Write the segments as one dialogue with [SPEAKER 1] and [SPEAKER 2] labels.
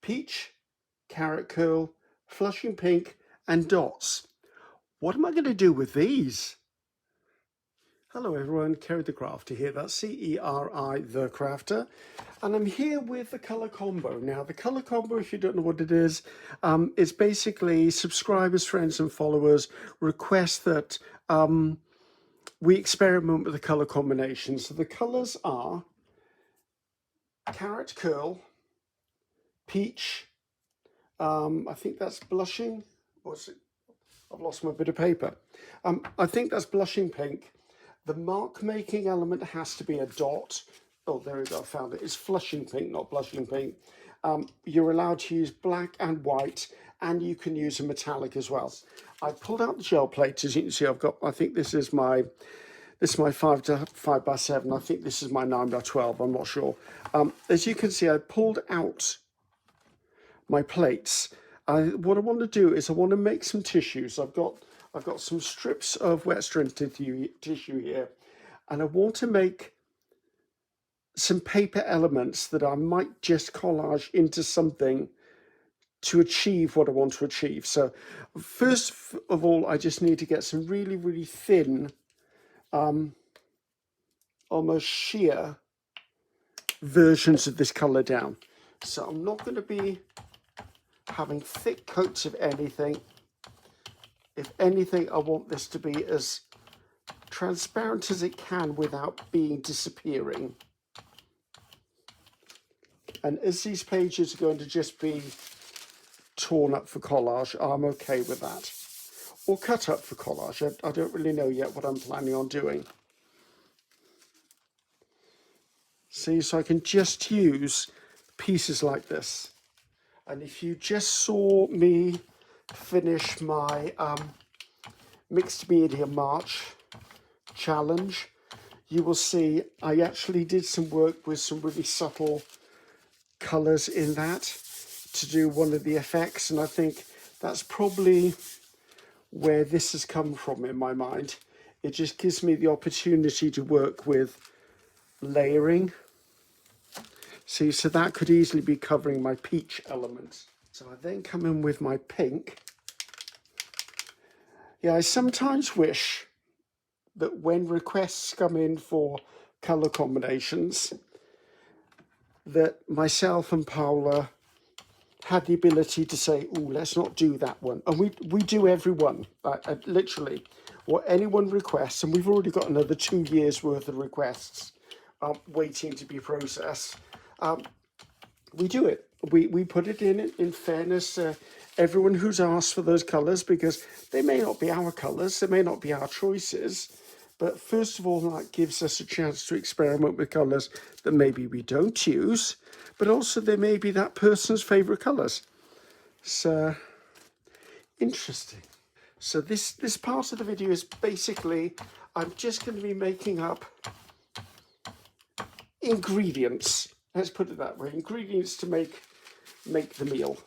[SPEAKER 1] peach, carrot curl, flushing pink, and dots. What am I going to do with these? Hello everyone, Ceri the Crafter here, that's C-E-R-I the Crafter, and I'm here with the colour combo. Now the colour combo, if you don't know what it is basically subscribers, friends and followers request that we experiment with the colour combinations. So the colours are carrot curl, peach, I think that's blushing, or is it? I've lost my bit of paper. I think that's blushing pink. The mark making element has to be a dot. Oh, there we go, I found it. It's flushing pink, not blushing pink. You're allowed to use black and white, and you can use a metallic as well. I pulled out the gel plates. As you can see, I've got, I think this is my 5x7. I think this is my 9x12, I'm not sure. As you can see, I pulled out my plates. What I want to do is I want to make some tissues. I've got some strips of wet strand tissue here, and I want to make some paper elements that I might just collage into something to achieve what I want to achieve. So first of all, I just need to get some really, really thin, almost sheer versions of this color down. So I'm not going to be having thick coats of anything. If anything, I want this to be as transparent as it can without being disappearing. And as these pages are going to just be torn up for collage, I'm okay with that. Or cut up for collage. I don't really know yet what I'm planning on doing. See, so I can just use pieces like this. And if you just saw me finish my mixed media March challenge, you will see I actually did some work with some really subtle colours in that to do one of the effects, and I think that's probably where this has come from in my mind. It just gives me the opportunity to work with layering. See, so that could easily be covering my peach element. So I then come in with my pink. Yeah, I sometimes wish that when requests come in for colour combinations, that myself and Paula had the ability to say, oh, let's not do that one. And we do every one, literally. What anyone requests, and we've already got another 2 years worth of requests waiting to be processed. We do it. We put it in fairness to everyone who's asked for those colours, because they may not be our colours, they may not be our choices, but first of all, that gives us a chance to experiment with colours that maybe we don't use, but also they may be that person's favourite colours. So, interesting. So this part of the video is basically, I'm just going to be making up ingredients. Let's put it that way, ingredients to make the meal.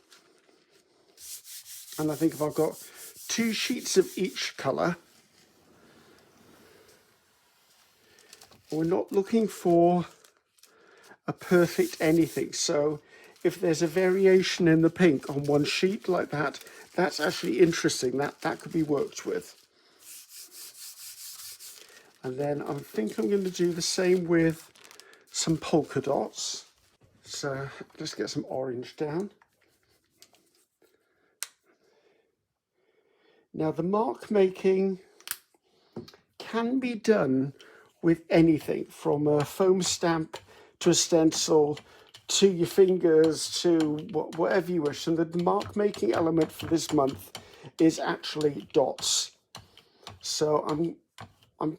[SPEAKER 1] And I think if I've got 2 sheets of each colour, we're not looking for a perfect anything. So if there's a variation in the pink on one sheet like that, that's actually interesting. That could be worked with. And then I think I'm going to do the same with some polka dots. So let's get some orange down. Now the mark making can be done with anything, from a foam stamp to a stencil to your fingers to whatever you wish. And the mark making element for this month is actually dots. So I'm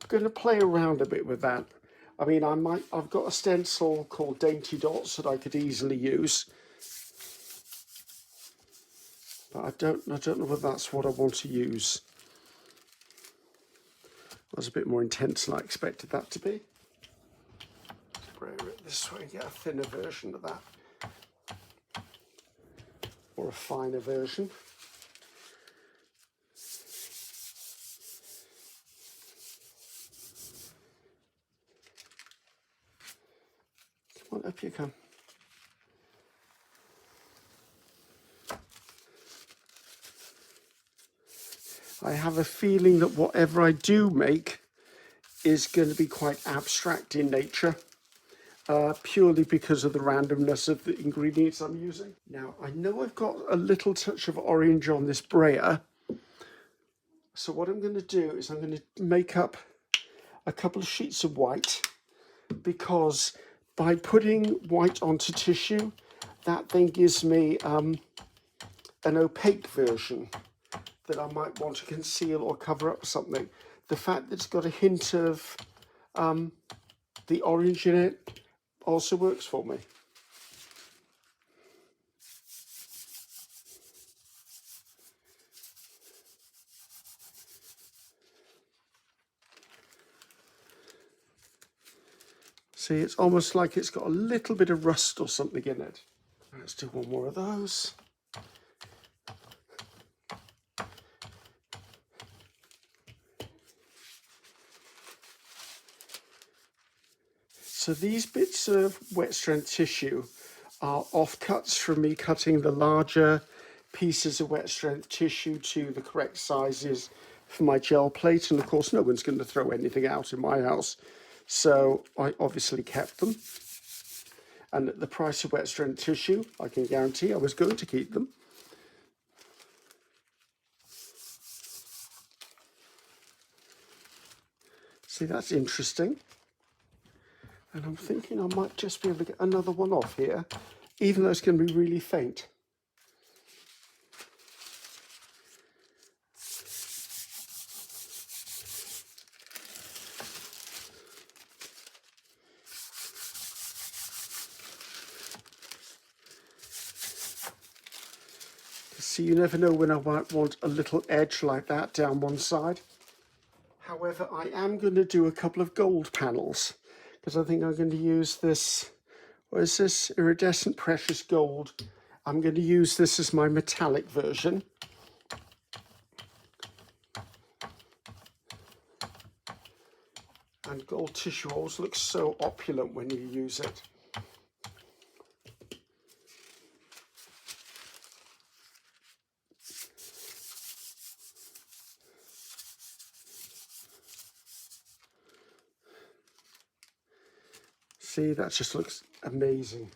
[SPEAKER 1] going to play around a bit with that. I mean, I've got a stencil called Dainty Dots that I could easily use, but I don't know whether that's what I want to use. That was a bit more intense than I expected that to be. Spray it this way and get a thinner version of that, or a finer version. Come on, up you come. I have a feeling that whatever I do make is going to be quite abstract in nature, purely because of the randomness of the ingredients I'm using. Now, I know I've got a little touch of orange on this brayer, so what I'm going to do is I'm going to make up a couple of sheets of white, because by putting white onto tissue, that then gives me an opaque version that I might want to conceal or cover up something. The fact that it's got a hint of the orange in it also works for me. See, it's almost like it's got a little bit of rust or something in it. Let's do one more of those. So these bits of wet strength tissue are offcuts from me cutting the larger pieces of wet strength tissue to the correct sizes for my gel plate. And of course, no one's going to throw anything out in my house. So I obviously kept them. And at the price of wet strength tissue, I can guarantee I was going to keep them. See, that's interesting. And I'm thinking I might just be able to get another one off here, even though it's going to be really faint. See, you never know when I might want a little edge like that down one side. However, I am going to do a couple of gold panels, because I think I'm going to use this, what is this, iridescent precious gold. I'm going to use this as my metallic version. And gold tissue always looks so opulent when you use it. See, that just looks amazing.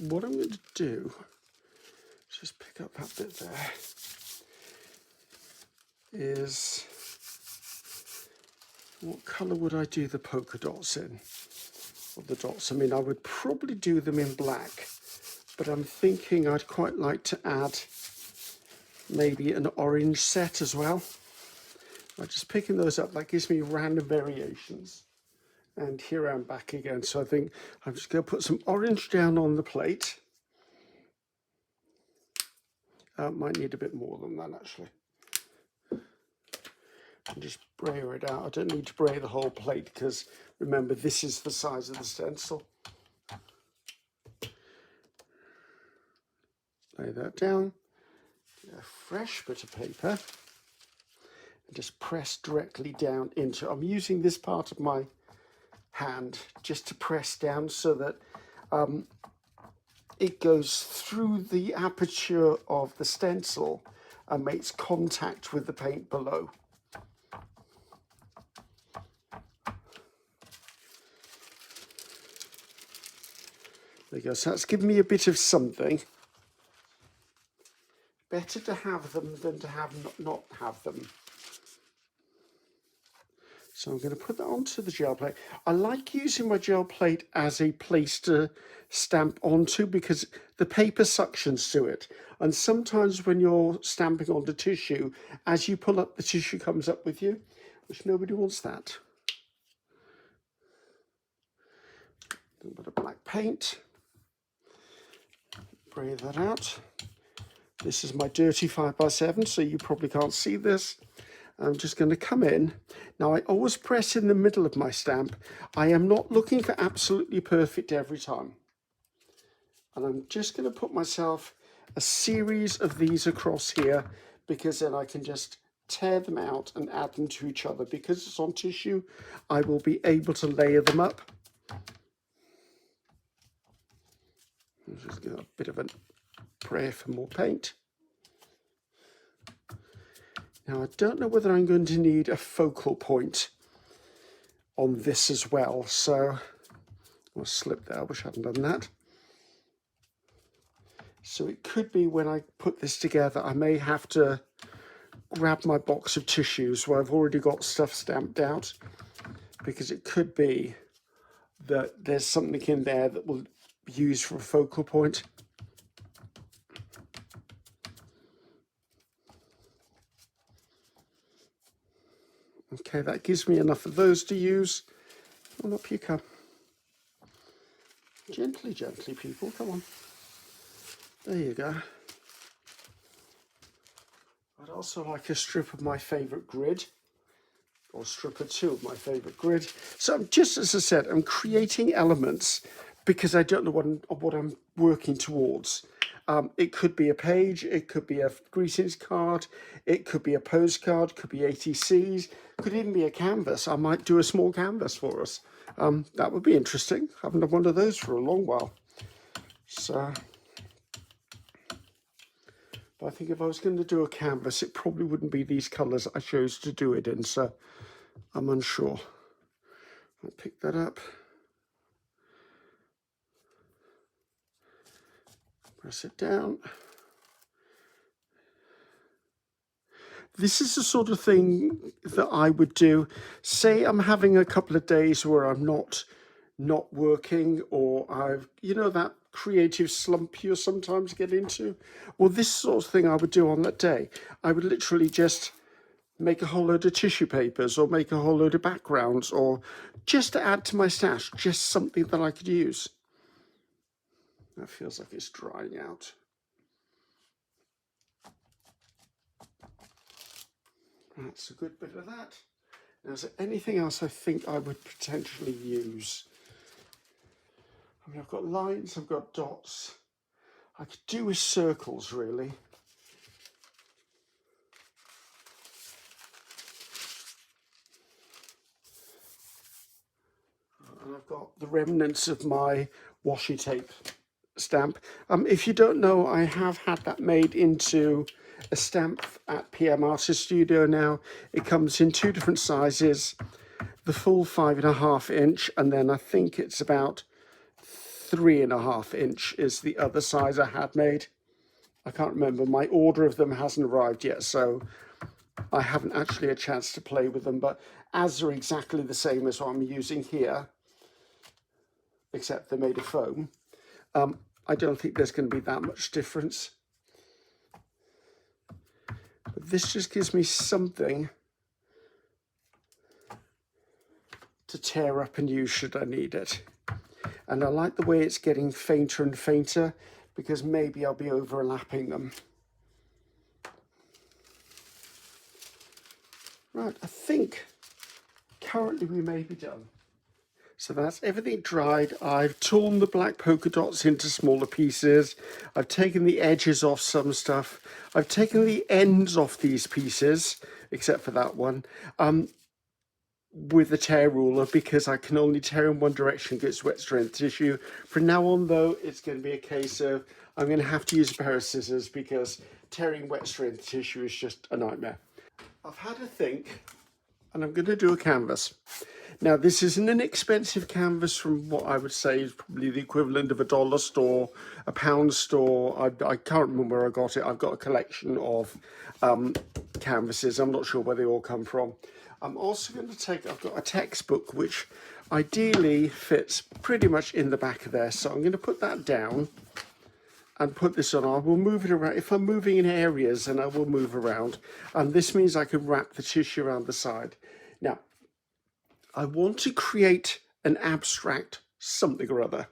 [SPEAKER 1] What I'm going to do is just pick up that bit there, is what colour would I do the polka dots in? Or the dots, I mean, I would probably do them in black, but I'm thinking I'd quite like to add maybe an orange set as well. I'm just picking those up, that gives me random variations. And here I'm back again, so I think I'm just going to put some orange down on the plate. Might need a bit more than that, actually. And just brayer it out. I don't need to brayer the whole plate, because remember, this is the size of the stencil. Lay that down. Get a fresh bit of paper. And just press directly down into it. I'm using this part of my hand just to press down so that it goes through the aperture of the stencil and makes contact with the paint below. There you go, so that's given me a bit of something. Better to have them than to have not have them. So I'm going to put that onto the gel plate. I like using my gel plate as a place to stamp onto, because the paper suctions to it. And sometimes when you're stamping onto tissue, as you pull up, the tissue comes up with you, which nobody wants that. A little bit of black paint. Spray that out. This is my dirty 5x7, so you probably can't see this. I'm just going to come in. Now, I always press in the middle of my stamp. I am not looking for absolutely perfect every time. And I'm just going to put myself a series of these across here, because then I can just tear them out and add them to each other. Because it's on tissue, I will be able to layer them up. I'll just get a bit of a prayer for more paint. Now I don't know whether I'm going to need a focal point on this as well, so I'll slip there. I wish I hadn't done that. So it could be when I put this together, I may have to grab my box of tissues where I've already got stuff stamped out, because it could be that there's something in there that will be used for a focal point. Okay, that gives me enough of those to use. And up you come. Gently, gently, people, come on. There you go. I'd also like a strip of my favourite grid, or strip or two of my favourite grid. So I'm, just as I said, I'm creating elements because I don't know what I'm working towards. It could be a page, it could be a greetings card, it could be a postcard, could be ATCs, could even be a canvas. I might do a small canvas for us. That would be interesting. I haven't done one of those for a long while. So, but I think if I was going to do a canvas, it probably wouldn't be these colours I chose to do it in, so I'm unsure. I'll pick that up. Press it down. This is the sort of thing that I would do. Say I'm having a couple of days where I'm not working, or I've, you know, that creative slump you sometimes get into. Well, this sort of thing I would do on that day. I would literally just make a whole load of tissue papers, or make a whole load of backgrounds, or just to add to my stash, just something that I could use. That feels like it's drying out. That's a good bit of that. Now, is there anything else I think I would potentially use? I mean, I've got lines, I've got dots. I could do with circles, really. And I've got the remnants of my washi tape stamp. If you don't know, I have had that made into a stamp at PM Artist Studio now. It comes in two different sizes, the full 5.5 inch, and then I think it's about 3.5 inch is the other size I had made. I can't remember, my order of them hasn't arrived yet, so I haven't actually had a chance to play with them, but as they're exactly the same as what I'm using here, except they're made of foam, I don't think there's going to be that much difference. But this just gives me something to tear up and use should I need it. And I like the way it's getting fainter and fainter, because maybe I'll be overlapping them. Right, I think currently we may be done. So that's everything dried. I've torn the black polka dots into smaller pieces. I've taken the edges off some stuff. I've taken the ends off these pieces, except for that one, with a tear ruler, because I can only tear in one direction because it's wet strength tissue. From now on, though, it's going to be a case of I'm going to have to use a pair of scissors, because tearing wet strength tissue is just a nightmare. I've had a think, and I'm going to do a canvas. Now, this is an inexpensive canvas from what I would say is probably the equivalent of $1 store, £1 store. I can't remember where I got it. I've got a collection of canvases. I'm not sure where they all come from. I'm also going to take, I've got a textbook which ideally fits pretty much in the back of there. So I'm going to put that down and put this on. I will move it around. If I'm moving in areas, then I will move around. And this means I can wrap the tissue around the side. Now, I want to create an abstract something or other.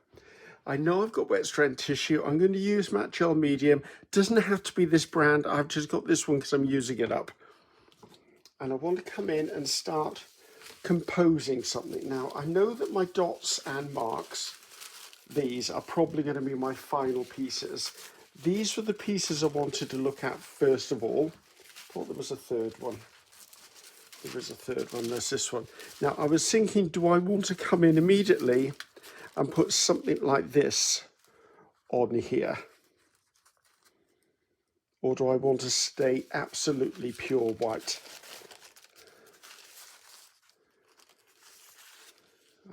[SPEAKER 1] I know I've got wet strength tissue. I'm going to use matte gel medium. Doesn't have to be this brand. I've just got this one because I'm using it up. And I want to come in and start composing something. Now, I know that my dots and marks, these are probably going to be my final pieces. These were the pieces I wanted to look at first of all. thought there was a third one. There is a third one, there's this one. Now I was thinking, do I want to come in immediately and put something like this on here? Or do I want to stay absolutely pure white?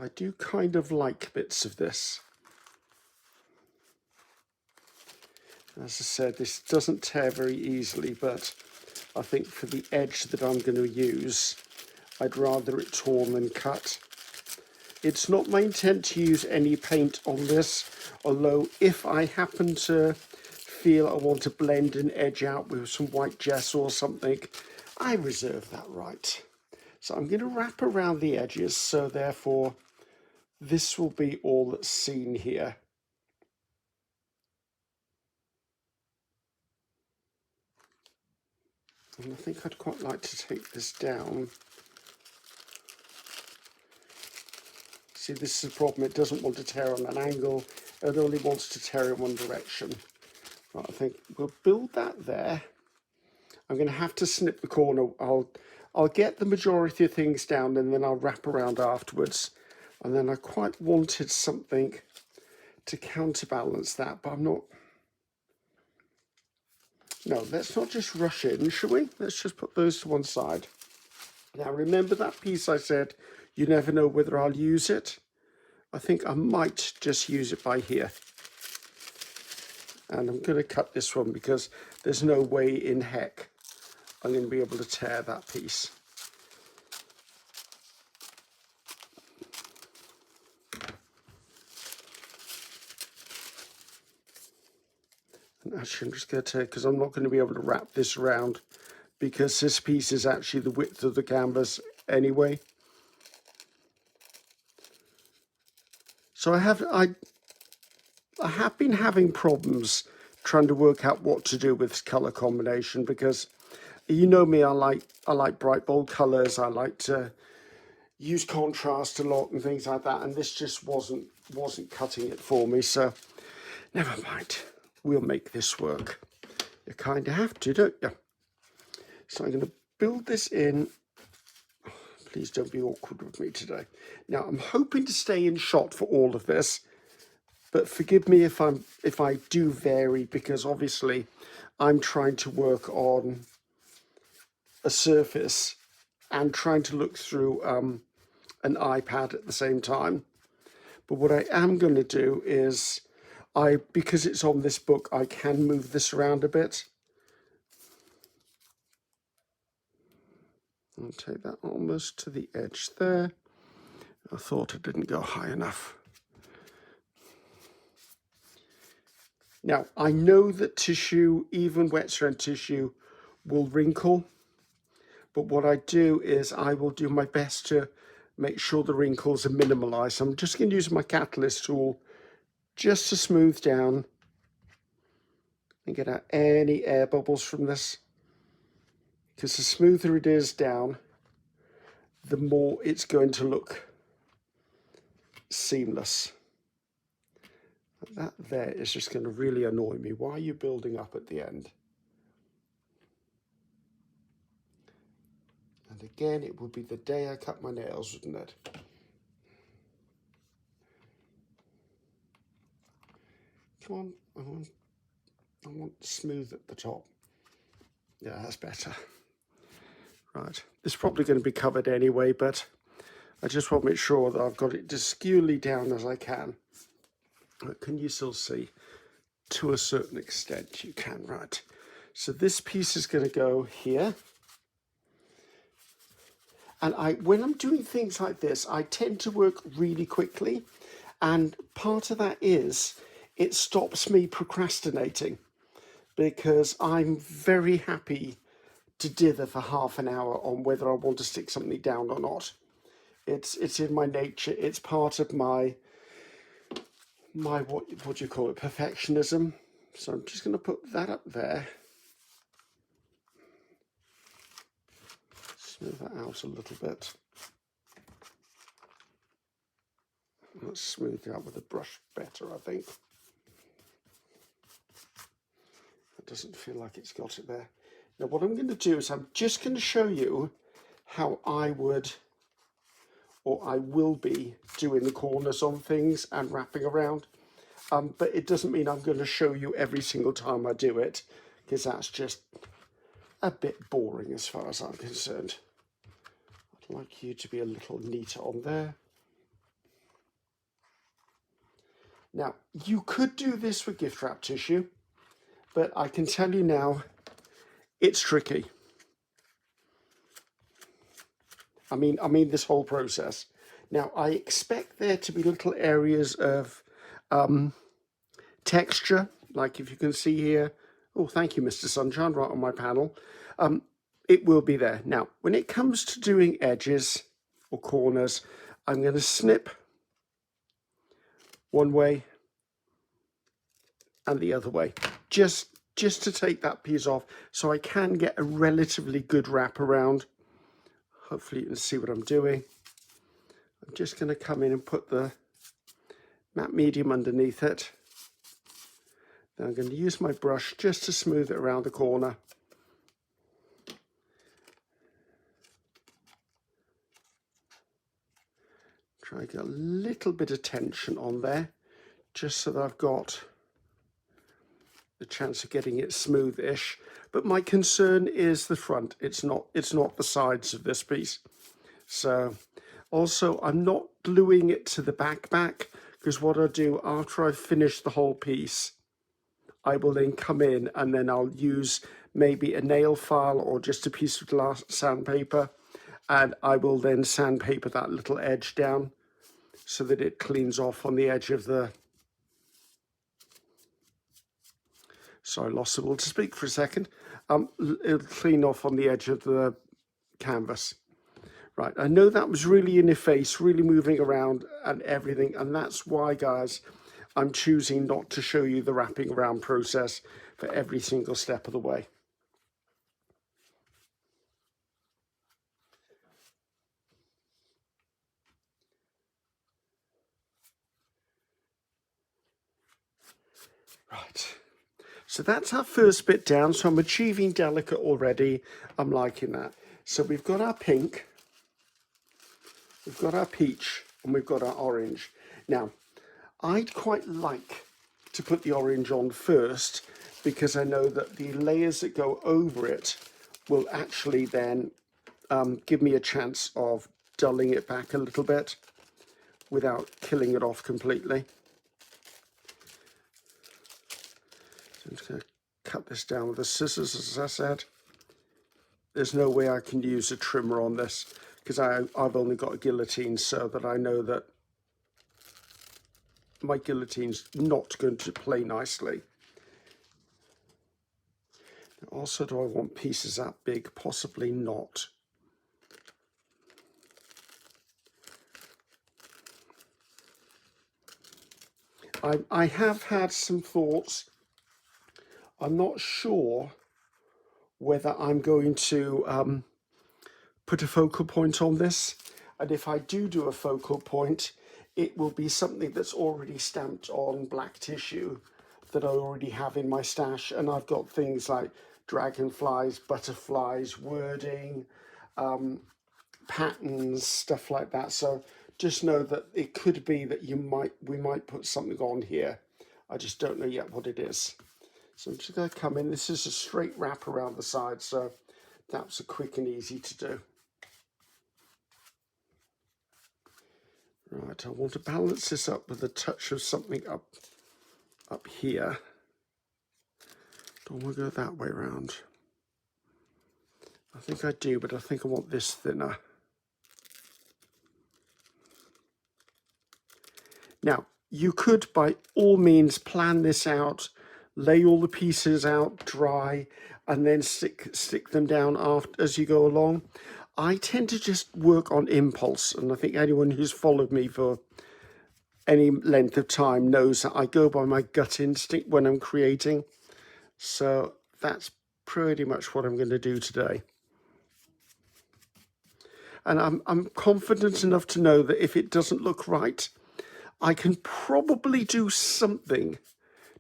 [SPEAKER 1] I do kind of like bits of this. As I said, this doesn't tear very easily, but I think for the edge that I'm going to use, I'd rather it torn than cut. It's not my intent to use any paint on this, although if I happen to feel I want to blend an edge out with some white gesso or something, I reserve that right. So I'm going to wrap around the edges, so therefore this will be all that's seen here. And I think I'd quite like to take this down. See, this is the problem. It doesn't want to tear on an angle. It only wants to tear in one direction. Right, I think we'll build that there. I'm going to have to snip the corner. I'll get the majority of things down and then I'll wrap around afterwards. And then I quite wanted something to counterbalance that, but I'm not. No, let's not just rush in, shall we? Let's just put those to one side. Now, remember that piece I said, you never know whether I'll use it? I think I might just use it by here. And I'm going to cut this one because there's no way in heck I'm going to be able to tear that piece. And actually, I'm just going to take, because I'm not going to be able to wrap this around because this piece is actually the width of the canvas anyway. So I have been having problems trying to work out what to do with this colour combination, because you know me, I like bright bold colours. I like to use contrast a lot and things like that, and this just wasn't cutting it for me. So never mind, we'll make this work. You kind of have to, don't you? So I'm going to build this in. Please don't be awkward with me today. Now I'm hoping to stay in shot for all of this, but forgive me if I do vary, because obviously I'm trying to work on a surface and trying to look through an iPad at the same time. But what I am going to do is, because it's on this book, I can move this around a bit. I'll take that almost to the edge there. I thought it didn't go high enough. Now, I know that tissue, even wet strand tissue, will wrinkle. But what I do is I will do my best to make sure the wrinkles are minimalized. I'm just going to use my catalyst tool just to smooth down and get out any air bubbles from this. Because the smoother it is down, the more it's going to look seamless. That there is just going to really annoy me. Why are you building up at the end? And again, it would be the day I cut my nails, wouldn't it? Come on, I want smooth at the top. Yeah, that's better. Right, this is probably going to be covered anyway, but I just want to make sure that I've got it as skewerly down as I can. Can you still see? To a certain extent, you can, right? So this piece is going to go here. And when I'm doing things like this, I tend to work really quickly. And part of that is it stops me procrastinating, because I'm very happy to dither for half an hour on whether I want to stick something down or not. It's in my nature. It's part of my what do you call it, perfectionism. So I'm just going to put that up there. Smooth that out a little bit. Let's smooth it out with a brush better, I think. It doesn't feel like it's got it there. Now what I'm going to do is I'm just going to show you how I would, or I will be, doing the corners on things and wrapping around. But it doesn't mean I'm going to show you every single time I do it, because that's just a bit boring as far as I'm concerned. I'd like you to be a little neater on there. Now, you could do this with gift wrap tissue, but I can tell you now, it's tricky. I mean this whole process. Now, I expect there to be little areas of texture, like if you can see here. Oh, thank you, Mr. Sunshine, right on my panel. It will be there. Now, when it comes to doing edges or corners, I'm going to snip one way and the other way, just to take that piece off so I can get a relatively good wrap around. Hopefully you can see what I'm doing. I'm just going to come in and put the matte medium underneath it. Then I'm going to use my brush just to smooth it around the corner. Try to get a little bit of tension on there, just so that I've got the chance of getting it smooth-ish. But my concern is the front. It's not the sides of this piece. So also I'm not gluing it to the back, because what I'll do after I've finished the whole piece, I will then come in and then I'll use maybe a nail file or just a piece of glass sandpaper, and I will then sandpaper that little edge down so that it cleans off on the edge of the... Sorry, lost the will to speak for a second. It'll clean off on the edge of the canvas. Right, I know that was really in your face, really moving around and everything, and that's why, guys, I'm choosing not to show you the wrapping around process for every single step of the way. Right, so that's our first bit down, so I'm achieving delicate already. I'm liking that. So we've got our pink, we've got our peach, and we've got our orange. Now, I'd quite like to put the orange on first, because I know that the layers that go over it will actually then give me a chance of dulling it back a little bit without killing it off completely. So I'm just going to cut this down with the scissors, as I said. There's no way I can use a trimmer on this, because I've only got a guillotine, so that I know that my guillotine's not going to play nicely. Also, do I want pieces that big? Possibly not. I have had some thoughts. I'm not sure whether I'm going to put a focal point on this. And if I do a focal point, it will be something that's already stamped on black tissue that I already have in my stash. And I've got things like dragonflies, butterflies, wording, patterns, stuff like that. So just know that it could be that we might put something on here. I just don't know yet what it is. So I'm just going to come in. This is a straight wrap around the side, so that's a quick and easy to do. Right, I want to balance this up with a touch of something up here. Don't want to go that way around. I think I do, but I think I want this thinner. Now, you could by all means plan this out, lay all the pieces out dry, and then stick them down as you go along. I tend to just work on impulse, and I think anyone who's followed me for any length of time knows that I go by my gut instinct when I'm creating. So that's pretty much what I'm going to do today. And I'm confident enough to know that if it doesn't look right, I can probably do something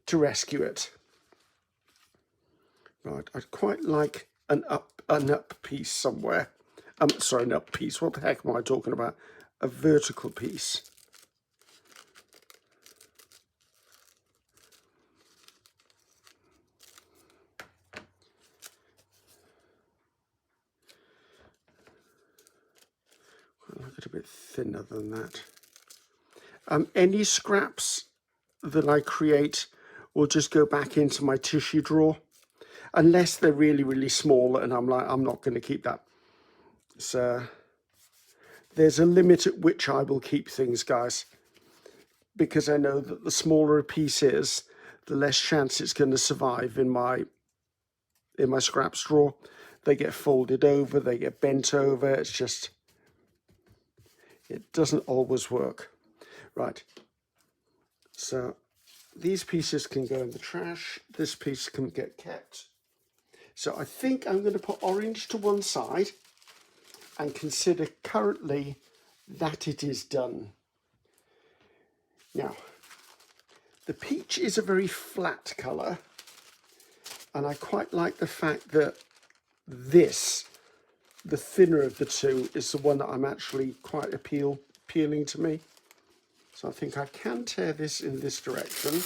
[SPEAKER 1] to rescue it. Right, I'd quite like an up piece somewhere. Sorry, an up piece. What the heck am I talking about? A vertical piece. I'll make it a bit thinner than that. Any scraps that I create will just go back into my tissue drawer, unless they're really, really small, and I'm not going to keep that. So there's a limit at which I will keep things, guys, because I know that the smaller a piece is, the less chance it's going to survive in my scraps drawer. They get folded over, they get bent over. It's just, it doesn't always work. Right. So these pieces can go in the trash. This piece can get kept. So I think I'm going to put orange to one side and consider currently that it is done. Now, the peach is a very flat colour, and I quite like the fact that this, the thinner of the two, is the one that I'm actually quite appealing to me. So I think I can tear this in this direction.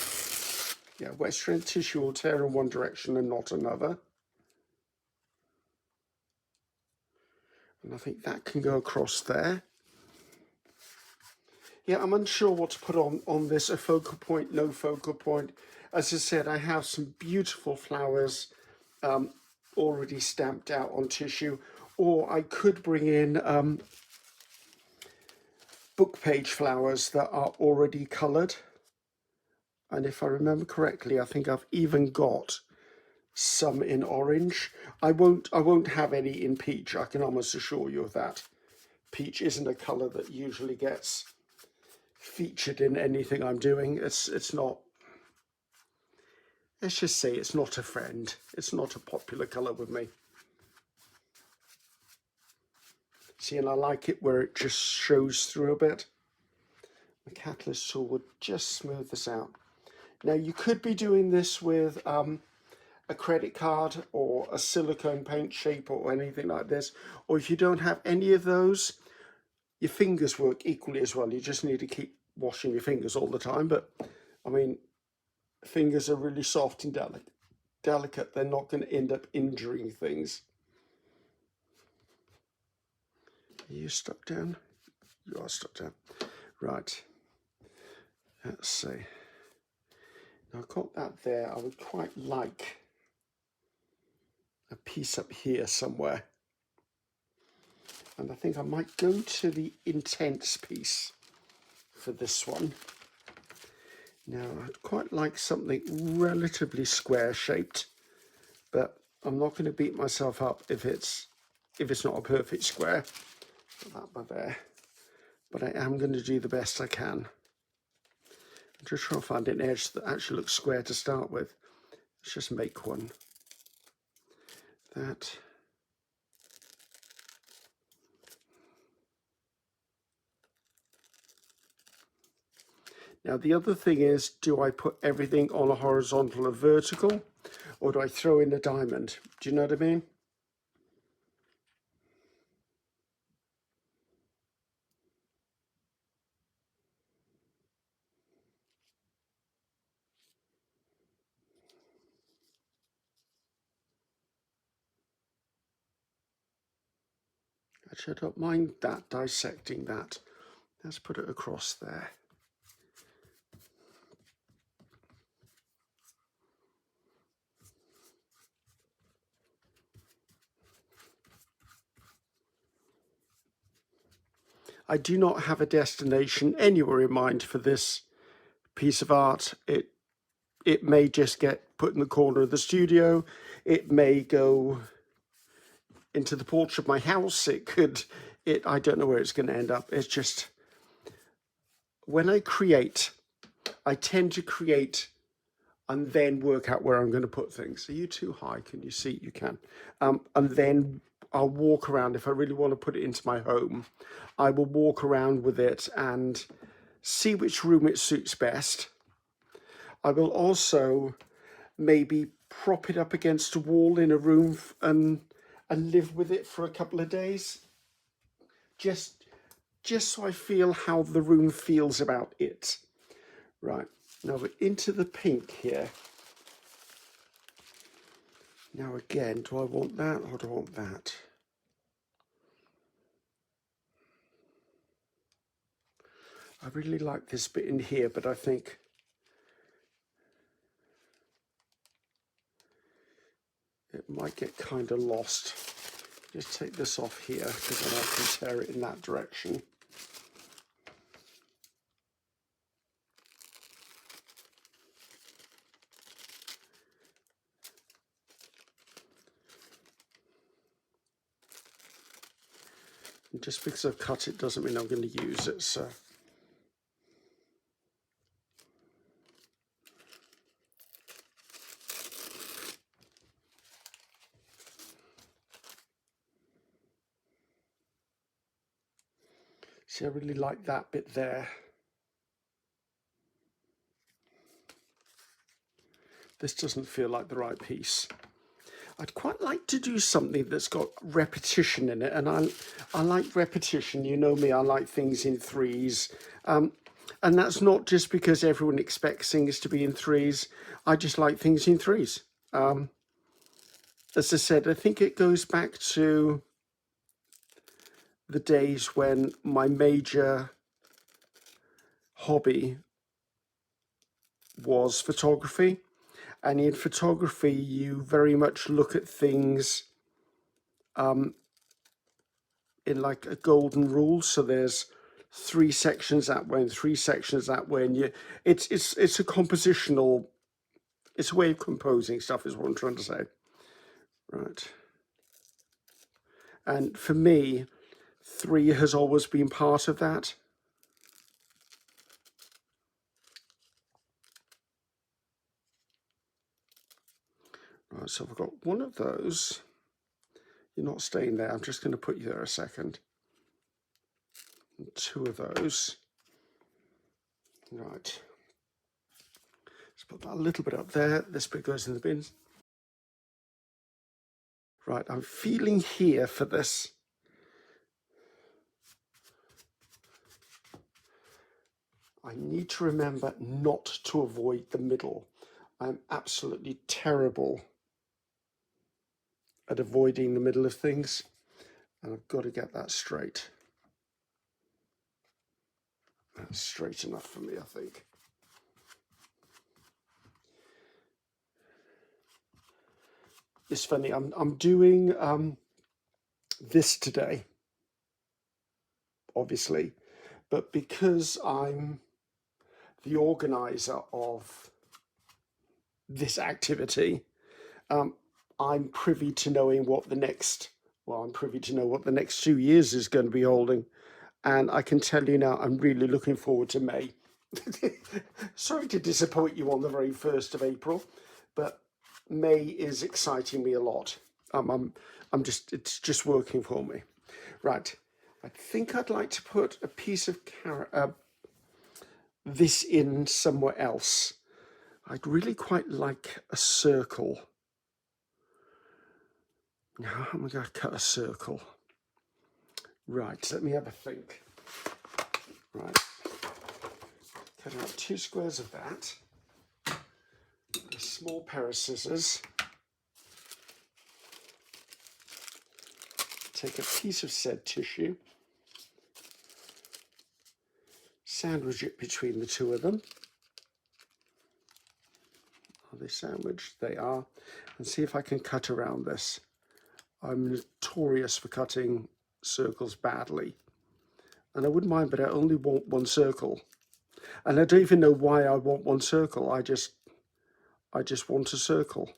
[SPEAKER 1] Yeah, wet strength tissue will tear in one direction and not another. And I think that can go across there. Yeah, I'm unsure what to put on this, a focal point, no focal point. As I said, I have some beautiful flowers already stamped out on tissue, or I could bring in book page flowers that are already coloured. And if I remember correctly, I think I've even got some in orange. I won't have any in peach, I can almost assure you of that. Peach isn't a colour that usually gets featured in anything I'm doing. It's not, let's just say it's not a friend. It's not a popular colour with me. See, and I like it where it just shows through a bit. The catalyst tool would just smooth this out. Now you could be doing this with a credit card or a silicone paint shaper or anything like this, or if you don't have any of those, your fingers work equally as well. You just need to keep washing your fingers all the time. But I mean, fingers are really soft and delicate. They're not going to end up injuring things. Are you stuck down? You are stuck down. Right. Let's see. Now I've got that there. I would quite like a piece up here somewhere. And I think I might go to the intense piece for this one. Now I'd quite like something relatively square shaped, but I'm not going to beat myself up if it's not a perfect square. Put that by there. But I am going to do the best I can. I'm just trying to find an edge that actually looks square to start with. Let's just make one. That. Now the other thing is, do I put everything on a horizontal or vertical, or do I throw in a diamond? Do you know what I mean? Actually, I don't mind that, dissecting that. Let's put it across there. I do not have a destination anywhere in mind for this piece of art. It may just get put in the corner of the studio. It may go into the porch of my house. I don't know where it's going to end up. It's just, when I create, I tend to create and then work out where I'm going to put things. Are you too high? Can you see? You can. And then I'll walk around. If I really want to put it into my home, I will walk around with it and see which room it suits best. I will also maybe prop it up against a wall in a room and and live with it for a couple of days. Just so I feel how the room feels about it. Right, now we're into the pink here. Now again, do I want that or do I want that? I really like this bit in here, but I think it might get kind of lost. Just take this off here because then I can tear it in that direction. And just because I've cut it doesn't mean I'm going to use it, so. See, I really like that bit there. This doesn't feel like the right piece. I'd quite like to do something that's got repetition in it, and I like repetition. You know me, I like things in threes. And that's not just because everyone expects things to be in threes. I just like things in threes. As I said, I think it goes back to the days when my major hobby was photography. And in photography, you very much look at things in like a golden rule. So there's 3 sections that way and 3 sections that way. And it's a compositional, it's a way of composing stuff is what I'm trying to say. Right. And for me, 3 has always been part of that. Right, so I've got one of those. You're not staying there. I'm just going to put you there a second. And 2 of those. Right. Let's put that a little bit up there. This bit goes in the bins. Right, I'm feeling here for this. I need to remember not to avoid the middle. I'm absolutely terrible at avoiding the middle of things, and I've got to get that straight. That's straight enough for me, I think. It's funny, I'm doing this today, obviously, but because I'm the organizer of this activity, I'm privy to knowing what the next, well, I'm privy to know what the next 2 years is going to be holding. And I can tell you now, I'm really looking forward to May. Sorry to disappoint you on the very 1st of April, but May is exciting me a lot. It's just working for me. Right, I think I'd like to put a piece of this in somewhere else. I'd really quite like a circle. Now, how am I going to cut a circle? Right, let me have a think. Right, cut out 2 squares of that. A small pair of scissors. Take a piece of said tissue. Sandwich it between the 2 of them. Are they sandwiched? They are. And see if I can cut around this. I'm notorious for cutting circles badly. And I wouldn't mind, but I only want 1 circle. And I don't even know why I want 1 circle. I just want a circle.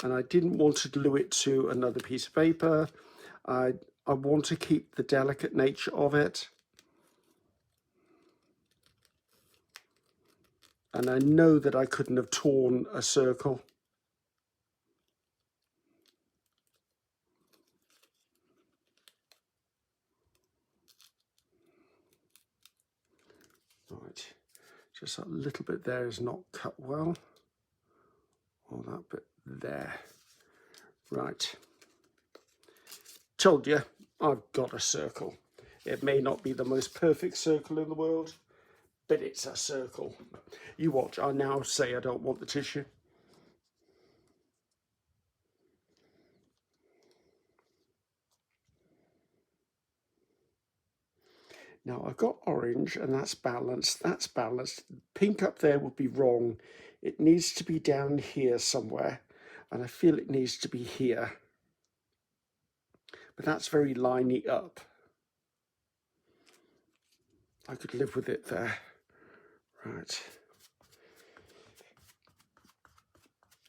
[SPEAKER 1] And I didn't want to glue it to another piece of paper. I want to keep the delicate nature of it. And I know that I couldn't have torn a circle. Right, just that little bit there is not cut well. all that bit there. Right. Told you, I've got a circle. It may not be the most perfect circle in the world, but it's a circle. You watch, I now say I don't want the tissue. Now I've got orange and that's balanced, Pink up there would be wrong. It needs to be down here somewhere, and I feel it needs to be here. But that's very liney up. I could live with it there. Right.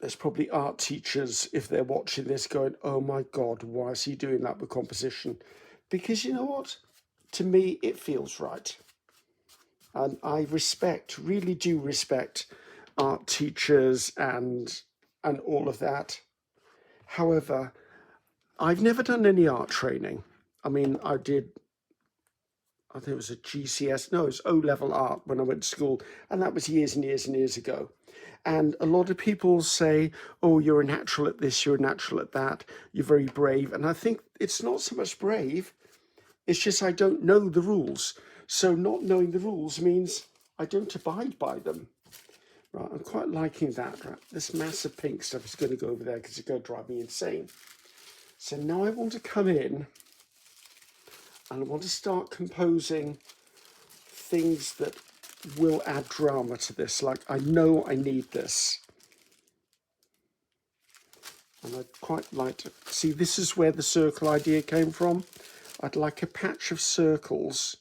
[SPEAKER 1] There's probably art teachers, if they're watching this, going, oh my God, why is he doing that with composition? Because you know what? To me, it feels right. And I really do respect art teachers and all of that. However, I've never done any art training. I mean, I think it was a GCS, no, it was O-level art when I went to school, and that was years and years and years ago. And a lot of people say, oh, you're a natural at this, you're a natural at that, you're very brave. And I think it's not so much brave, it's just I don't know the rules. So not knowing the rules means I don't abide by them. Right, I'm quite liking that. Right? This massive pink stuff is going to go over there because it's going to drive me insane. So now I want to come in and I want to start composing things that will add drama to this. Like, I know I need this. And I'd quite like to see, this is where the circle idea came from. I'd like a patch of circles.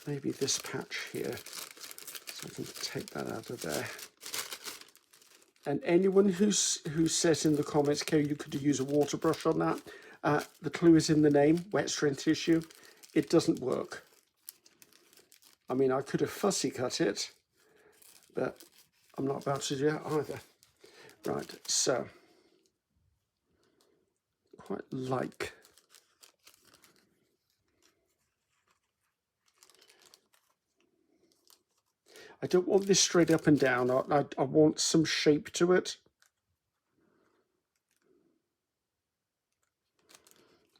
[SPEAKER 1] Maybe this patch here. So I can take that out of there. And anyone who says in the comments, Ceri, you could use a water brush on that. The clue is in the name, wet strength tissue. It doesn't work. I mean, I could have fussy cut it, but I'm not about to do that either. Right, so, quite like. I don't want this straight up and down. I want some shape to it.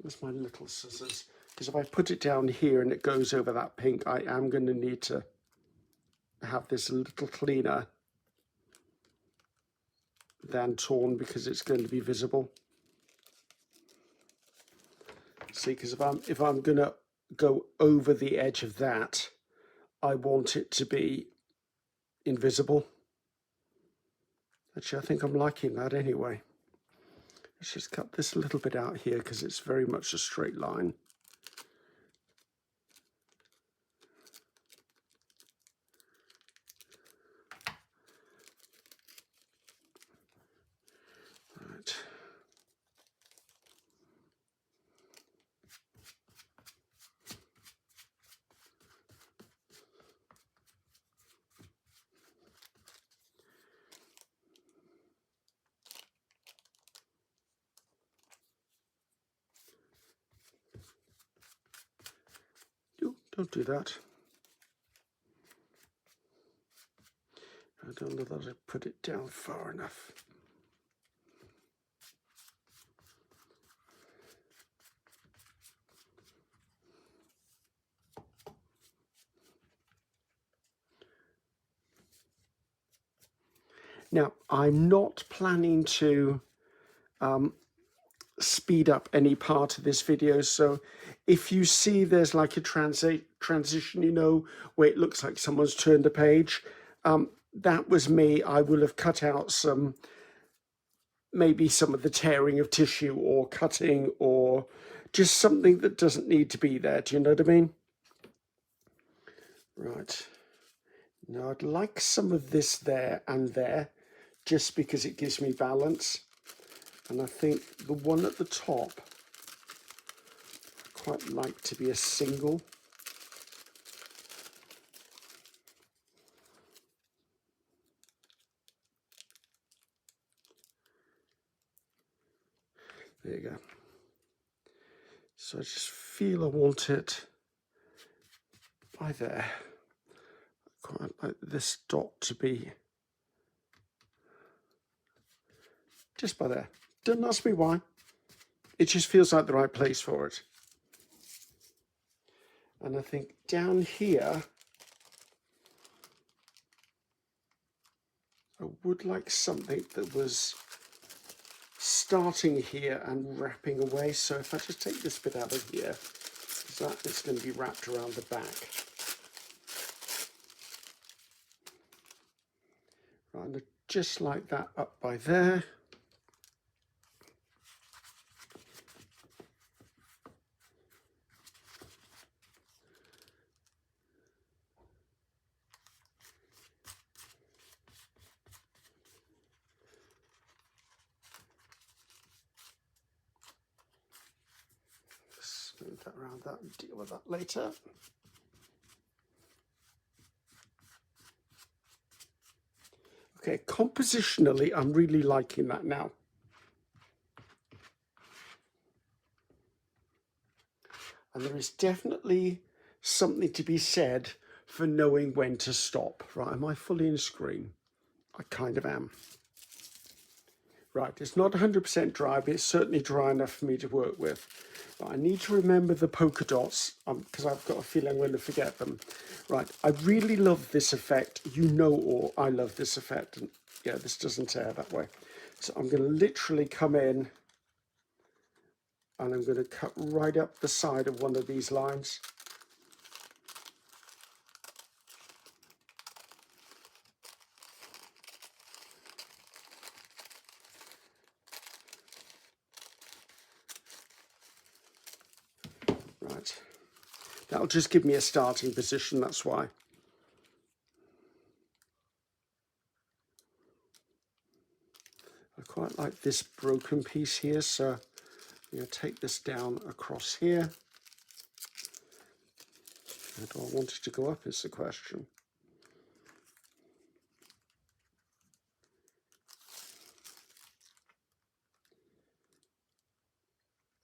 [SPEAKER 1] Where's my little scissors? Because if I put it down here and it goes over that pink, I am going to need to have this a little cleaner than torn because it's going to be visible. See, because if I'm going to go over the edge of that, I want it to be invisible. Actually, I think I'm liking that anyway. Let's just cut this a little bit out here because it's very much a straight line. Right. Don't do that. I don't know that I put it down far enough. Now, I'm not planning to speed up any part of this video, so if you see there's like a transition, you know, where it looks like someone's turned a page, that was me. I will have cut out maybe some of the tearing of tissue or cutting or just something that doesn't need to be there. Do you know what I mean? Right. Now I'd like some of this there and there, just because it gives me balance. And I think the one at the top, I quite like to be a single. There you go. So I just feel I want it by there. I quite like this dot to be just by there. Don't ask me why. It just feels like the right place for it. And I think down here, I would like something that was starting here and wrapping away. So if I just take this bit out of here, that is going to be wrapped around the back. Right, and just like that up by there. Move that around that and deal with that later. Okay, compositionally, I'm really liking that now. And there is definitely something to be said for knowing when to stop. Right, am I fully in screen? I kind of am. Right, it's not 100% dry, but it's certainly dry enough for me to work with. But I need to remember the polka dots because I've got a feeling I'm going to forget them. Right, I really love this effect. You know, or I love this effect. And yeah, this doesn't tear that way. So I'm going to literally come in and I'm going to cut right up the side of one of these lines. Right, that'll just give me a starting position, that's why. I quite like this broken piece here, so I'm going to take this down across here. Where do I want it to go up is the question.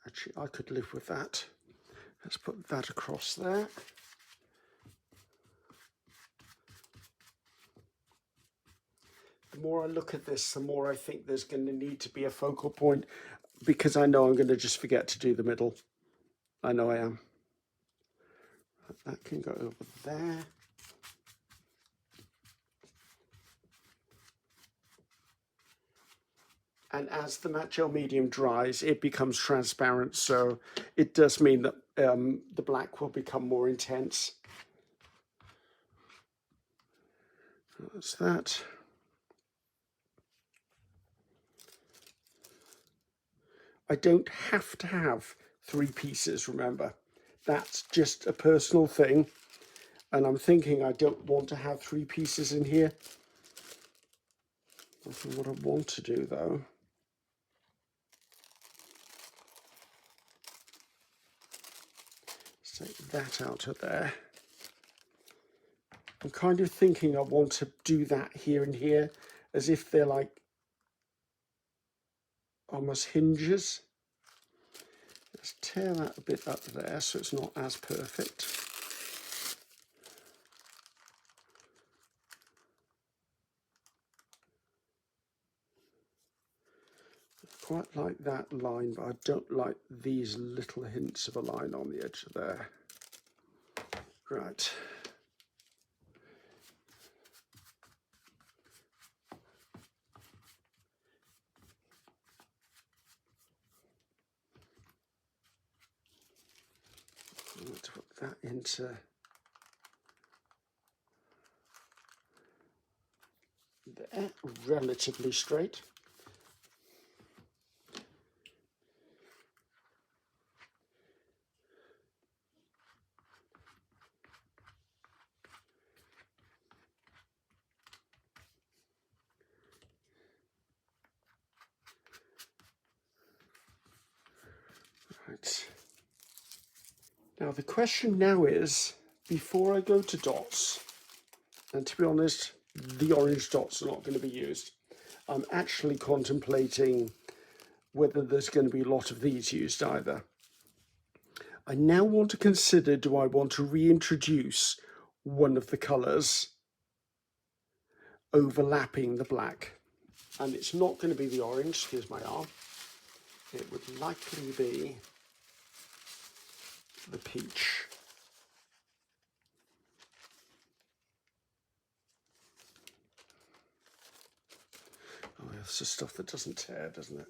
[SPEAKER 1] Actually, I could live with that. Let's put that across there. The more I look at this, the more I think there's going to need to be a focal point because I know I'm going to just forget to do the middle. I know I am. That can go over there. And as the matte gel medium dries, it becomes transparent. So it does mean that the black will become more intense. That's that. I don't have to have 3 pieces, remember. That's just a personal thing. And I'm thinking I don't want to have 3 pieces in here. I think what I want to do though, is take that out of there. I'm kind of thinking I want to do that here and here, as if they're like almost hinges. Let's tear that a bit up there so it's not as perfect. I quite like that line, but I don't like these little hints of a line on the edge of there. Right. Let's put that into there, relatively straight. Right. Now the question now is, before I go to dots, and to be honest, the orange dots are not going to be used. I'm actually contemplating whether there's going to be a lot of these used either. I now want to consider, do I want to reintroduce one of the colours overlapping the black? and it's not going to be the orange, excuse my arm, it would likely be the peach. Oh, yeah, this is stuff that doesn't tear, doesn't it?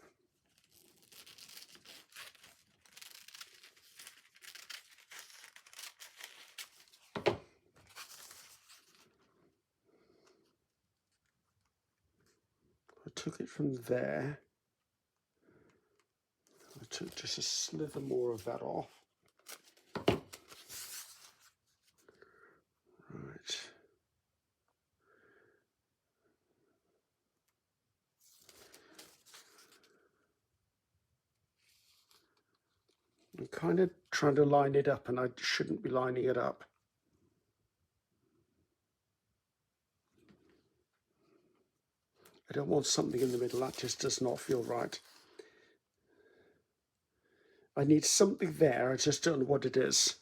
[SPEAKER 1] I took it from there. I took just a slither more of that off. Right. I'm kind of trying to line it up, and I shouldn't be lining it up. I don't want something in the middle, that just does not feel right. I need something there, I just don't know what it is.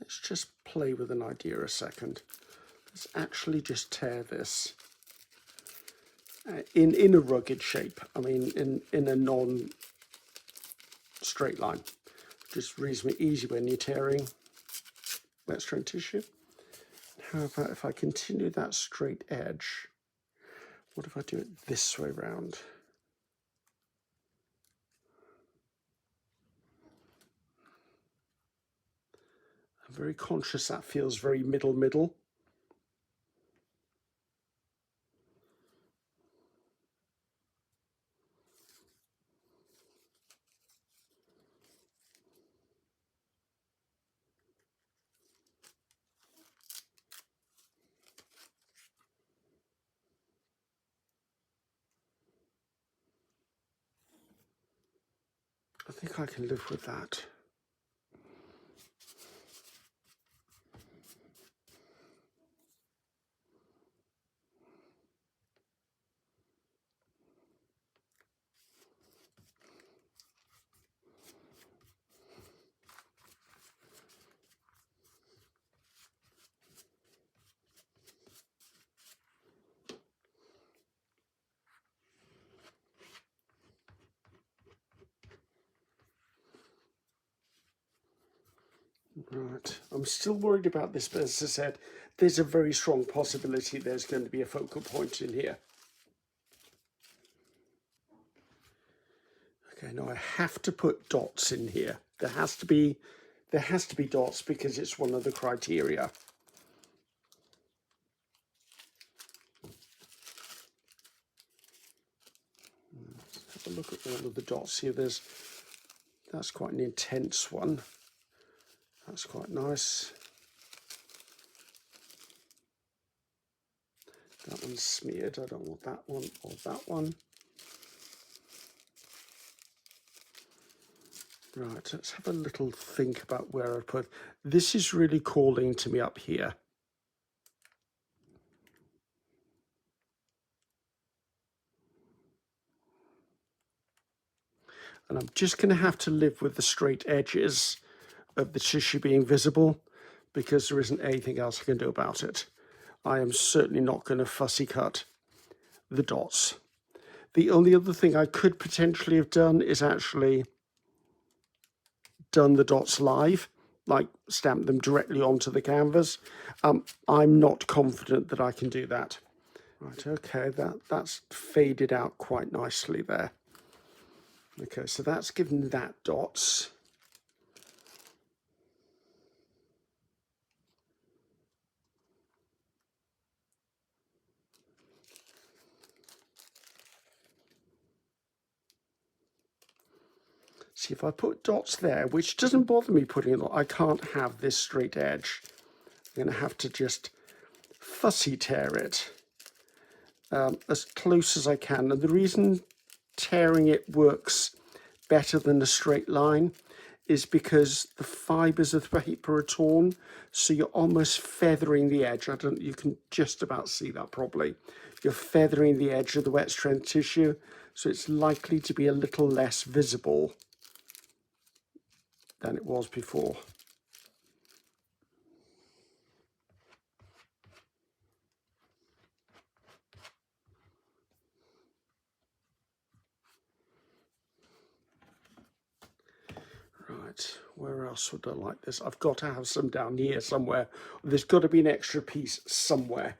[SPEAKER 1] Let's just play with an idea a second. Let's actually just tear this in a rugged shape. I mean, in a non-straight line. Just reasonably easy when you're tearing wet strand tissue. How about if I continue that straight edge? What if I do it this way round? I'm very conscious that feels very middle. I think I can live with that. Right, I'm still worried about this, but as I said, there's a very strong possibility there's going to be a focal point in here. Okay, now I have to put dots in here. There has to be dots because it's one of the criteria. Let's have a look at all of the dots here. That's quite an intense one. That's quite nice. That one's smeared. I don't want that one or that one. Right, let's have a little think about where I put. This is really calling to me up here. And I'm just going to have to live with the straight edges of the tissue being visible because there isn't anything else I can do about it. I am certainly not going to fussy cut the dots. The only other thing I could potentially have done is actually done the dots live, like stamp them directly onto the canvas. I'm not confident that I can do that. Right, okay, that's faded out quite nicely there. Okay, so that's given that dots. See, if I put dots there, which doesn't bother me putting it on, I can't have this straight edge. I'm going to have to just fussy tear it as close as I can. And the reason tearing it works better than a straight line is because the fibers of the paper are torn, so you're almost feathering the edge. You can just about see that probably. You're feathering the edge of the wet strand tissue, so it's likely to be a little less visible than it was before. Where else would I like this? I've got to have some down here somewhere. There's got to be an extra piece somewhere.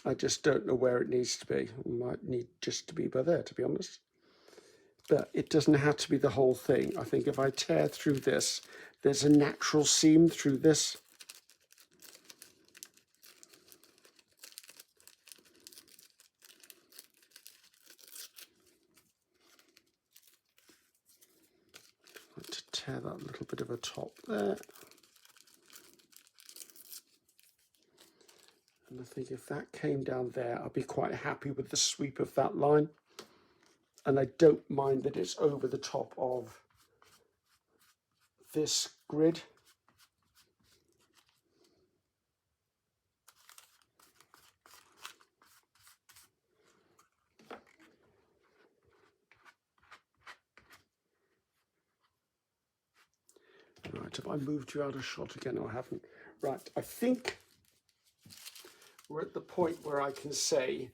[SPEAKER 1] I just don't know where it needs to be. It might need just to be by there, to be honest. But it doesn't have to be the whole thing. I think if I tear through this, there's a natural seam through this. To tear that little bit of a top there. And I think if that came down there, I'd be quite happy with the sweep of that line. And I don't mind that it's over the top of this grid. Right, have I moved you out of shot again? No, I haven't. Right, I think we're at the point where I can say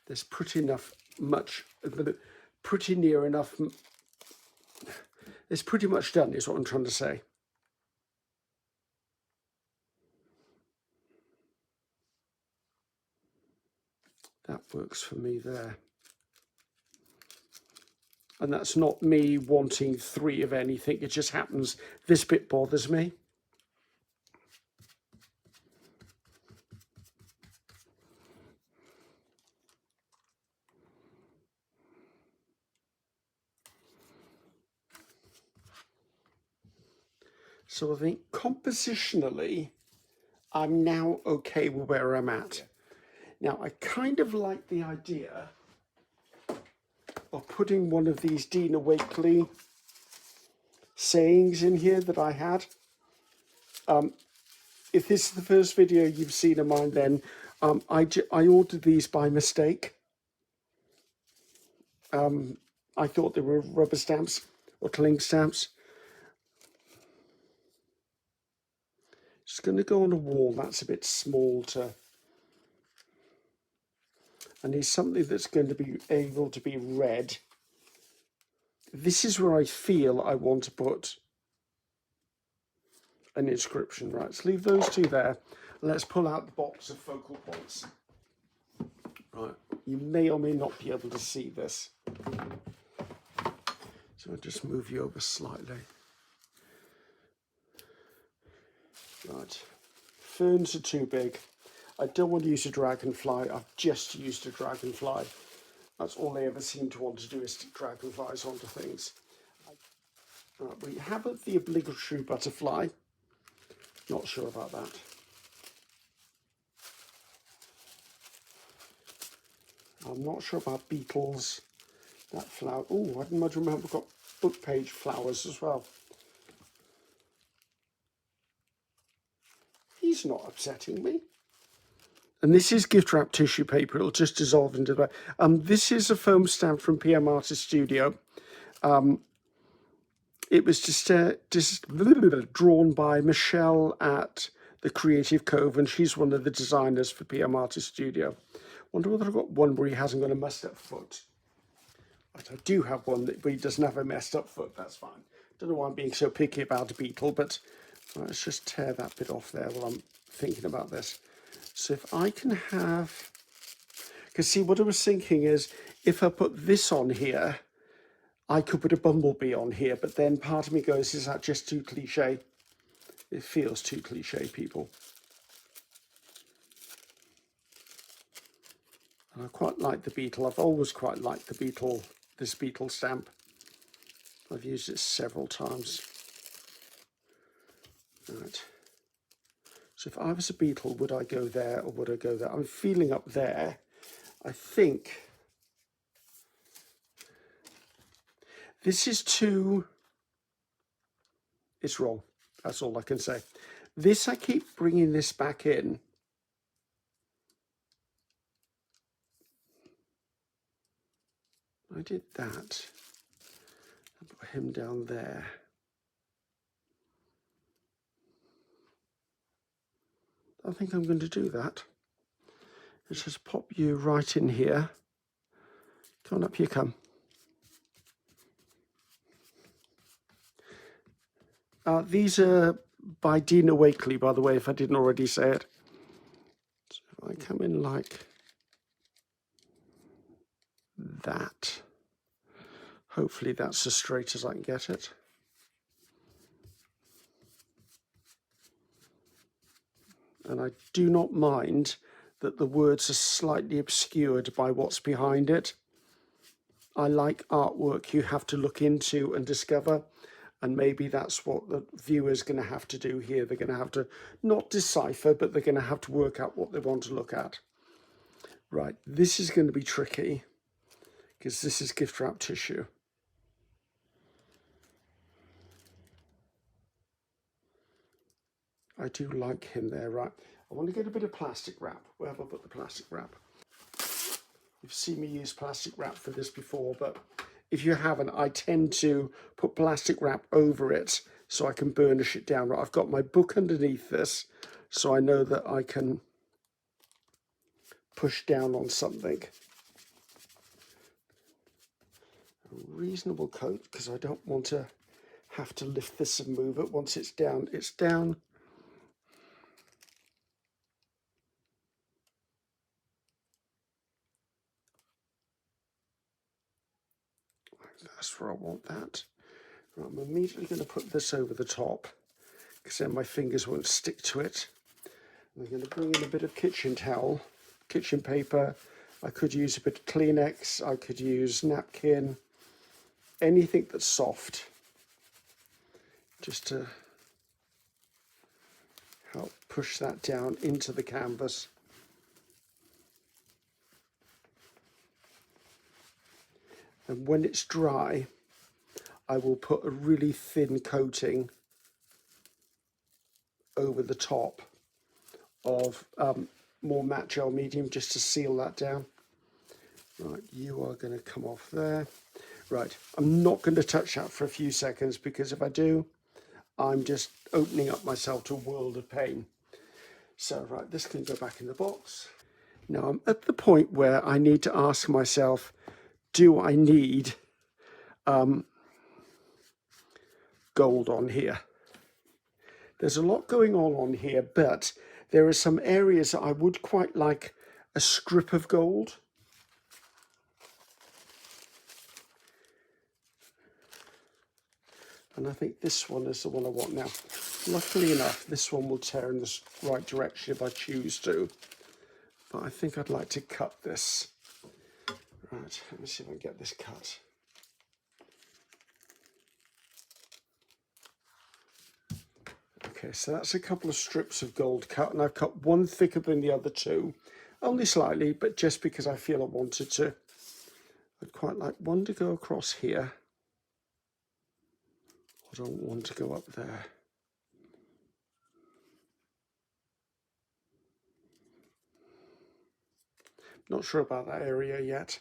[SPEAKER 1] there's pretty near enough. It's pretty much done, is what I'm trying to say. That works for me there. And that's not me wanting 3 of anything. It just happens this bit bothers me. So I think compositionally, I'm now okay with where I'm at. Now, I kind of like the idea of putting one of these Dina Wakley sayings in here that I had. If this is the first video you've seen of mine, then I ordered these by mistake. I thought they were rubber stamps or cling stamps. Just going to go on a wall. That's a bit small to... I need something that's going to be able to be read. This is where I feel I want to put an inscription. Right, let's leave those 2 there. Let's pull out the box of focal points. Right, you may or may not be able to see this. So I'll just move you over slightly. Right, ferns are too big. I don't want to use a dragonfly. I've just used a dragonfly. That's all I ever seem to want to do is stick dragonflies onto things. Right, we have the obligatory butterfly. Not sure about that. I'm not sure about beetles. That flower. Oh, I didn't much remember we've got book page flowers as well. He's not upsetting me. And this is gift wrap tissue paper. It'll just dissolve into the... this is a foam stamp from PM Artist Studio. It was just drawn by Michelle at the Creative Cove, and she's one of the designers for PM Artist Studio. Wonder whether I've got one where he hasn't got a messed up foot. But I do have one where he doesn't have a messed up foot. That's fine. Don't know why I'm being so picky about a beetle, but let's just tear that bit off there while I'm thinking about this. So if I can have, because see what I was thinking is if I put this on here, I could put a bumblebee on here, but then part of me goes, is that just too cliche? It feels too cliche, people. And I quite like the beetle. I've always quite liked the beetle, this beetle stamp. I've used it several times. Right. So if I was a beetle, would I go there or would I go there? I'm feeling up there. I think this is too... It's wrong. That's all I can say. This, I keep bringing this back in. I did that. I put him down there. I think I'm going to do that. Let's just pop you right in here. Come on up, you come. These are by Dina Wakley, by the way, if I didn't already say it. So if I come in like that, hopefully that's as straight as I can get it. And I do not mind that the words are slightly obscured by what's behind it. I like artwork you have to look into and discover, and maybe that's what the viewer's going to have to do here. They're going to have to not decipher, but they're going to have to work out what they want to look at. Right, this is going to be tricky because this is gift wrap tissue. I do like him there, right? I want to get a bit of plastic wrap. Where have I put the plastic wrap? You've seen me use plastic wrap for this before, but if you haven't, I tend to put plastic wrap over it so I can burnish it down. Right, I've got my book underneath this, so I know that I can push down on something. A reasonable coat, because I don't want to have to lift this and move it. Once it's down, it's down. That's where I want that. Right, I'm immediately going to put this over the top because then my fingers won't stick to it. I'm going to bring in a bit of kitchen towel, kitchen paper. I could use a bit of Kleenex. I could use napkin, anything that's soft, just to help push that down into the canvas. And when it's dry, I will put a really thin coating over the top of more matte gel medium just to seal that down. Right, you are going to come off there. Right, I'm not going to touch that for a few seconds because if I do, I'm just opening up myself to a world of pain. So, right, this can go back in the box. Now I'm at the point where I need to ask myself, do I need gold on here? There's a lot going on here, but there are some areas that I would quite like a strip of gold. And I think this one is the one I want now. Luckily enough, this one will tear in the right direction if I choose to. But I think I'd like to cut this. Right, let me see if I can get this cut. Okay, so that's a couple of strips of gold cut, and I've cut one thicker than the other two. Only slightly, but just because I feel I wanted to. I'd quite like one to go across here. I don't want to go up there. Not sure about that area yet.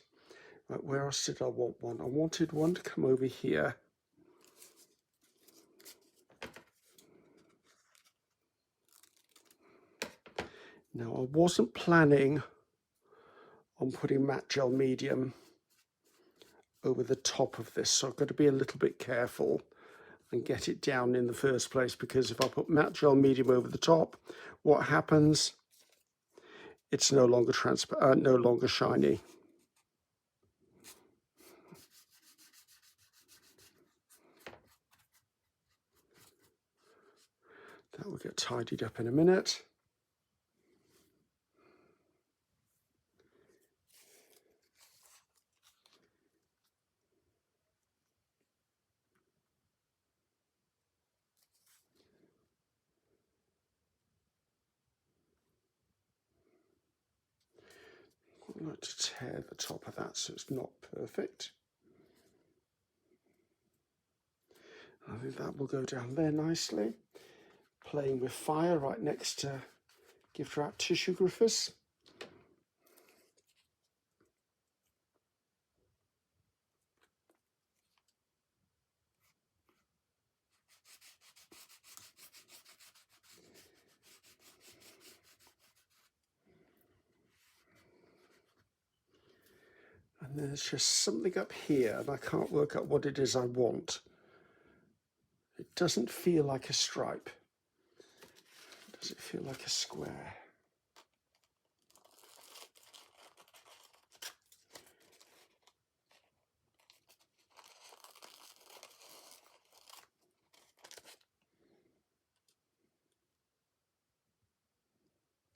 [SPEAKER 1] Right, where else did I want one? I wanted one to come over here. Now, I wasn't planning on putting matte gel medium over the top of this, so I've got to be a little bit careful and get it down in the first place, because if I put matte gel medium over the top, what happens? It's no longer transparent, no longer shiny. That will get tidied up in a minute. I'd like to tear the top of that so it's not perfect. I think that will go down there nicely. Playing with fire right next to gift wrap tissue, Griffiths. And there's just something up here, and I can't work out what it is I want. It doesn't feel like a stripe. Does it feel like a square?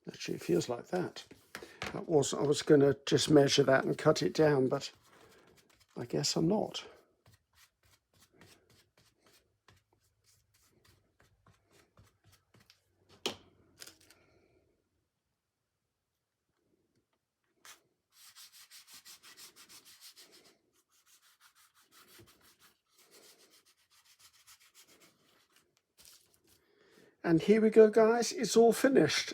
[SPEAKER 1] Actually, it feels like that. I was going to just measure that and cut it down, but I guess I'm not. And here we go, guys. It's all finished.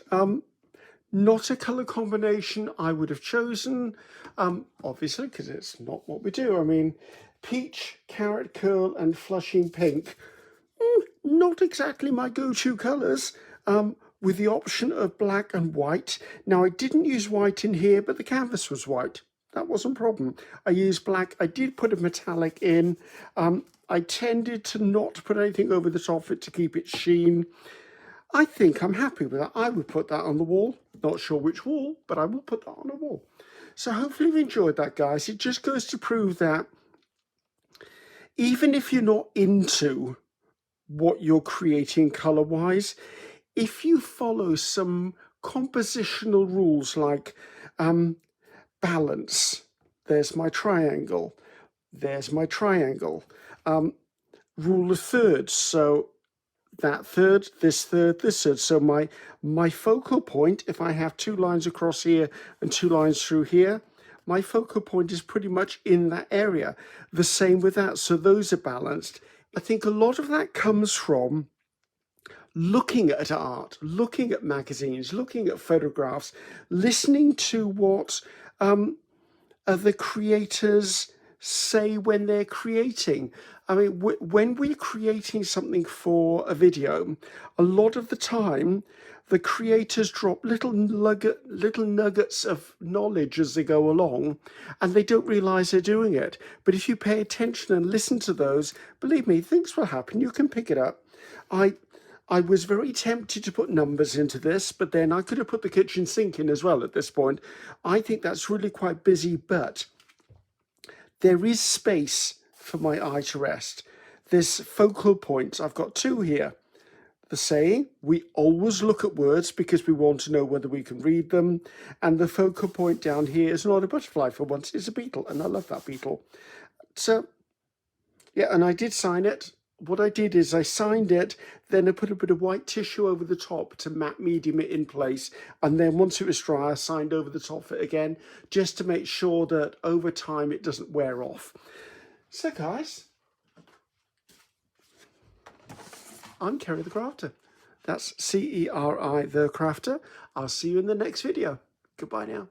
[SPEAKER 1] Not a colour combination I would have chosen, obviously, because it's not what we do. I mean, peach, carrot curl, and flushing pink, not exactly my go-to colours, with the option of black and white. Now, I didn't use white in here, but the canvas was white. That wasn't a problem. I used black. I did put a metallic in. I tended to not put anything over the top of it to keep it sheen. I think I'm happy with that. I would put that on the wall. Not sure which wall, but I will put that on the wall. So hopefully you've enjoyed that, guys. It just goes to prove that even if you're not into what you're creating color-wise, if you follow some compositional rules like balance, there's my triangle, there's my triangle, rule of thirds, so that third, this third, this third. So my focal point, if I have two lines across here and two lines through here, my focal point is pretty much in that area. The same with that, so those are balanced. I think a lot of that comes from looking at art, looking at magazines, looking at photographs, listening to what other creators say when they're creating. I mean, when we're creating something for a video, a lot of the time, the creators drop little nuggets of knowledge as they go along, and they don't realize they're doing it. But if you pay attention and listen to those, believe me, things will happen. You can pick it up. I was very tempted to put numbers into this, but then I could have put the kitchen sink in as well at this point. I think that's really quite busy, but there is space for my eye to rest. There's focal points. I've got two here. The saying, we always look at words because we want to know whether we can read them. And the focal point down here is not a butterfly for once, it's a beetle. And I love that beetle. So, yeah, and I did sign it. What I did is I signed it, then I put a bit of white tissue over the top to matte medium it in place. And then once it was dry, I signed over the top of it again, just to make sure that over time it doesn't wear off. So guys, I'm Ceri the Crafter. That's Ceri the Crafter. I'll see you in the next video. Goodbye now.